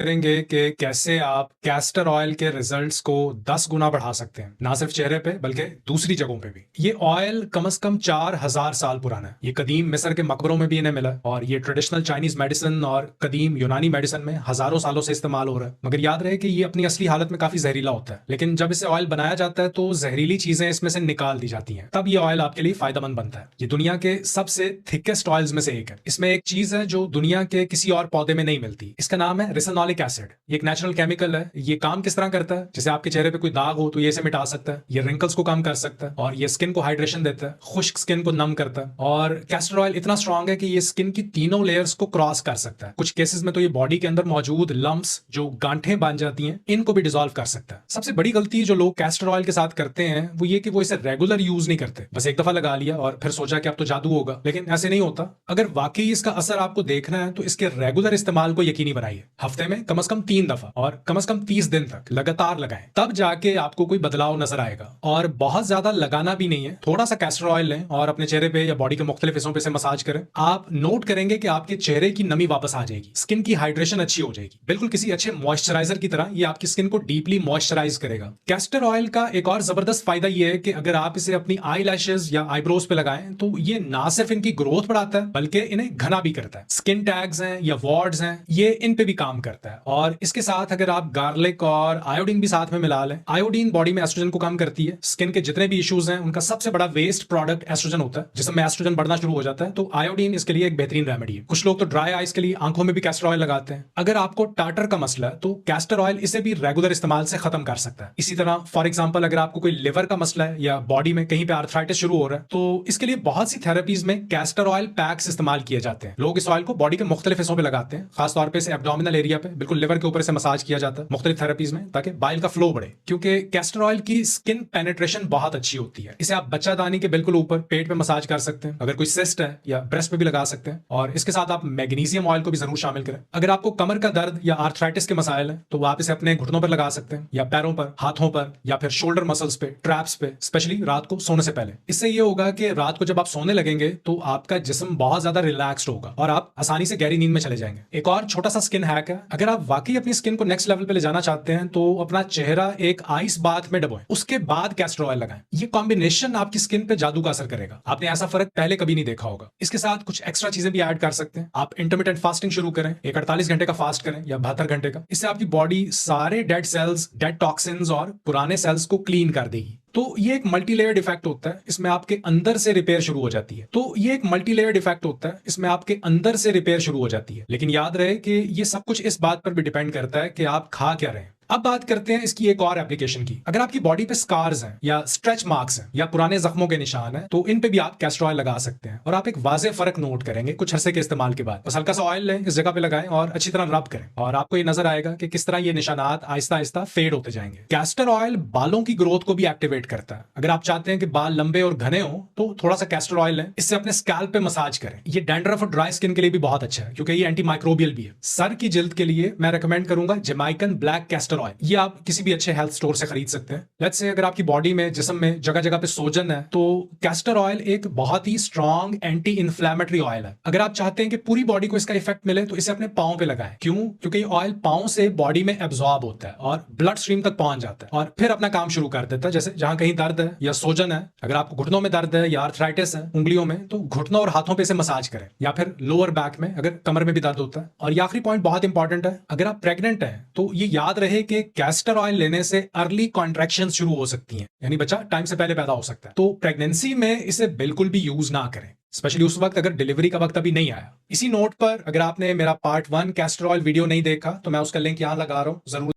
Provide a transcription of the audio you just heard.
करेंगे कि कैसे आप कैस्टर ऑयल के रिजल्ट्स को 10 गुना बढ़ा सकते हैं, ना सिर्फ चेहरे पे बल्कि दूसरी जगहों पे भी। ये ऑयल कम से कम 4000 साल पुराना है। ये कदीम मिस्र के मकबरों में भी इन्हें मिला और ये ट्रेडिशनल चाइनीज मेडिसिन और कदीम यूनानी मेडिसिन में हजारों सालों से इस्तेमाल हो रहा है। मगर याद रहे कि ये अपनी असली हालत में काफी जहरीला होता है, लेकिन जब इसे ऑयल बनाया जाता है तो जहरीली चीजें इसमें से निकाल दी जाती हैं, तब ये ऑयल आपके लिए फायदेमंद बनता है। ये दुनिया के सबसे थिकेस्ट ऑयल्स में से एक है। इसमें एक चीज है जो दुनिया के किसी और पौधे में नहीं मिलती। इसका नाम है रिसिनोलिक एसिड। ये एक नेचुरल केमिकल है। ये काम किस तरह करता है? जैसे आपके चेहरे पे कोई दाग हो तो ये इसे मिटा सकता है, ये रिंकल्स को कम कर सकता है और ये स्किन को हाइड्रेशन देता है, खुश्क स्किन को नम करता है। और कैस्टर ऑयल इतना स्ट्रांग है कि ये स्किन की तीनों लेयर्स को क्रॉस कर सकता है। कुछ केसेस में तो ये बॉडी के अंदर मौजूद लम्प्स जो गांठें बन जाती हैं इनको भी डिसॉल्व कर सकता है। सबसे बड़ी गलती जो लोग कैस्टर ऑयल के साथ करते हैं वो ये कि वो इसे रेगुलर यूज नहीं करते। बस एक दफा लगा लिया और फिर सोचा कि अब तो जादू होगा, लेकिन ऐसे नहीं होता। अगर वाकई इसका असर आपको देखना है तो इसके रेगुलर इस्तेमाल को यकीनी बनाइए। हफ्ते में कम से कम 3 दफा और कम से कम 30 दिन तक लगातार लगाएं, तब जाके आपको कोई बदलाव नजर आएगा। और बहुत ज्यादा लगाना भी नहीं है, थोड़ा सा कैस्टर ऑयल लें और अपने चेहरे पे या बॉडी के मुख्तलिफ हिस्सों पे से मसाज करें। आप नोट करेंगे कि आपके चेहरे की नमी वापस आ जाएगी, स्किन की हाइड्रेशन अच्छी हो जाएगी। बिल्कुल किसी अच्छे मॉइस्चराइजर की तरह ये आपकी स्किन को डीपली मॉइस्चराइज करेगा। कैस्टर ऑयल का एक और जबरदस्त फायदा ये है कि अगर आप इसे अपनी आई लैशेज या आईब्रोज पे लगाएं तो ये ना सिर्फ इनकी ग्रोथ बढ़ाता है बल्कि इन्हें घना भी करता है। स्किन टैग्स हैं या वॉर्ड्स हैं, ये इन पे भी काम करता है। और इसके साथ अगर आप गार्लिक और आयोडीन भी साथ में मिला लें, आयोडीन बॉडी में एस्ट्रोजन को कम करती है। स्किन के जितने भी इश्यूज हैं उनका सबसे बड़ा वेस्ट प्रोडक्ट एस्ट्रोजन होता है। जिसमें में एस्ट्रोजन बढ़ना शुरू हो जाता है तो आयोडीन इसके लिए एक बेहतरीन रेमेडी है। कुछ लोग तो ड्राई आइज के लिए आंखों में भी कैस्टर ऑयल लगाते हैं। अगर आपको टाटर का मसला है तो कैस्टर ऑयल इसे भी रेगुलर इस्तेमाल से खत्म कर सकता है। इसी तरह फॉर एग्जाम्पल अगर आपको कोई लिवर का मसला है या बॉडी में कहीं पे आर्थराइटिस शुरू हो रहा है तो इसके लिए बहुत सी थेरेपीज में कैस्टर ऑयल पैक्स इस्तेमाल किए जाते हैं। लोग इस ऑयल को बॉडी के मुख्तलिफ हिस्सों पे लगाते हैं, खासतौर पे एब्डोमिनल एरिया पे, बिल्कुल लिवर के ऊपर से मसाज किया जाता है मुख्तलिफ थेरेपीज में, ताकि बाइल का फ्लो बढ़े। क्योंकि कैस्टर ऑयल की स्किन पेनिट्रेशन बहुत अच्छी होती है। इसे आप बच्चादानी के बिल्कुल ऊपर पेट पे मसाज कर सकते हैं, अगर कोई सिस्ट है या ब्रेस्ट पे भी लगा सकते हैं। और इसके साथ आप मैग्नीशियम ऑयल को भी जरूर शामिल करें। अगर आपको कमर का दर्द या आर्थराइटिस के मसाइल है तो आप इसे अपने घुटनों पर लगा सकते हैं या पैरों पर, हाथों पर या फिर शोल्डर मसल्स पे, ट्रैप्स पे, स्पेशली रात को सोने से पहले। इससे ये होगा कि रात को जब आप सोने लगेंगे तो आपका जिस्म बहुत ज्यादा रिलैक्स्ड होगा और आप आसानी से गहरी नींद में चले जाएंगे। एक और छोटा सा स्किन हैक है, अगर आप वाकई अपनी स्किन को नेक्स्ट लेवल पे ले जाना चाहते हैं तो अपना चेहरा एक आइस बाथ में डुबोएं, उसके बाद कैस्टर ऑयल लगाएं। ये कॉम्बिनेशन आपकी स्किन पे जादू का असर करेगा। आपने ऐसा फर्क पहले कभी नहीं देखा होगा। इसके साथ कुछ एक्स्ट्रा चीजें भी ऐड कर सकते हैं। आप इंटरमिटेंट फास्टिंग शुरू करें, एक 48 घंटे का फास्ट करें या 72 घंटे का। इससे आपकी बॉडी सारे डेड सेल्स, डेड टॉक्सिन्स और पुराने सेल्स को क्लीन कर देगी। तो ये एक मल्टी लेयर्ड इफेक्ट होता है, इसमें आपके अंदर से रिपेयर शुरू हो जाती है। तो ये एक मल्टी लेयर्ड इफेक्ट होता है, इसमें आपके अंदर से रिपेयर शुरू हो जाती है। लेकिन याद रहे कि ये सब कुछ इस बात पर भी डिपेंड करता है कि आप खा क्या रहे हैं। अब बात करते हैं इसकी एक और एप्लीकेशन की। अगर आपकी बॉडी पे स्कार्स हैं या स्ट्रेच मार्क्स हैं या पुराने जख्मों के निशान हैं तो इन पे भी आप कैस्टर ऑयल लगा सकते हैं और आप एक वाज़ेह फर्क नोट करेंगे कुछ अरसे के इस्तेमाल के बाद। बस हल्का सा ऑयल लें, इस जगह पे लगाएं और अच्छी तरह रब करें और आपको ये नजर आएगा कि किस तरह ये निशानात आहिस्ता आहिस्ता फेड होते जाएंगे। कैस्टर ऑयल बालों की ग्रोथ को भी एक्टिवेट करता है। अगर आप चाहते हैं कि बाल लंबे और घने हो तो थोड़ा सा कैस्टर ऑयल लें, इससे अपने स्कैल्प पे मसाज करें। ये डैंड्रफ और ड्राई स्किन के लिए भी बहुत अच्छा है क्योंकि ये एंटी माइक्रोबियल भी है। सर की जिल्द के लिए मैं रिकमेंड करूंगा जमैकन ब्लैक कैस्टर ऑयल। ये आप किसी भी अच्छे हेल्थ स्टोर से खरीद सकते हैं। लेट्स से अगर आपकी बॉडी में, जिस्म में जगह जगह पे सोजन है तो कैस्टर ऑयल एक बहुत ही स्ट्रॉन्ग एंटी इन्फ्लेमेटरी ऑयल है। अगर आप चाहते हैं कि पूरी बॉडी को इसका इफेक्ट मिले तो इसे अपने पांव पे लगाएं। क्यों? क्योंकि ये ऑयल पांव से बॉडी में एब्जॉर्ब होता है और ब्लड स्ट्रीम तक पहुंच जाता है और फिर अपना काम शुरू कर देता है। जैसे जहां कहीं दर्द है या सोजन है, अगर आपको घुटनों में दर्द है या आर्थराइटिस है उंगलियों में, तो घुटनों और हाथों पे इसे मसाज करें। या फिर लोअर बैक में, अगर कमर में भी दर्द होता है। और ये आखिरी पॉइंट बहुत इंपॉर्टेंट है, अगर आप प्रेग्नेंट हैं तो ये याद रहे कि कैस्टर ऑयल लेने से अर्ली कॉन्ट्रैक्शन शुरू हो सकती हैं, यानी बच्चा टाइम से पहले पैदा हो सकता है। तो प्रेगनेंसी में इसे बिल्कुल भी यूज ना करें, स्पेशली उस वक्त अगर डिलीवरी का वक्त अभी नहीं आया। इसी नोट पर अगर आपने मेरा पार्ट 1 कैस्टर ऑयल वीडियो नहीं देखा तो मैं उसका लिंक यहां लगा रहा हूं, जरूर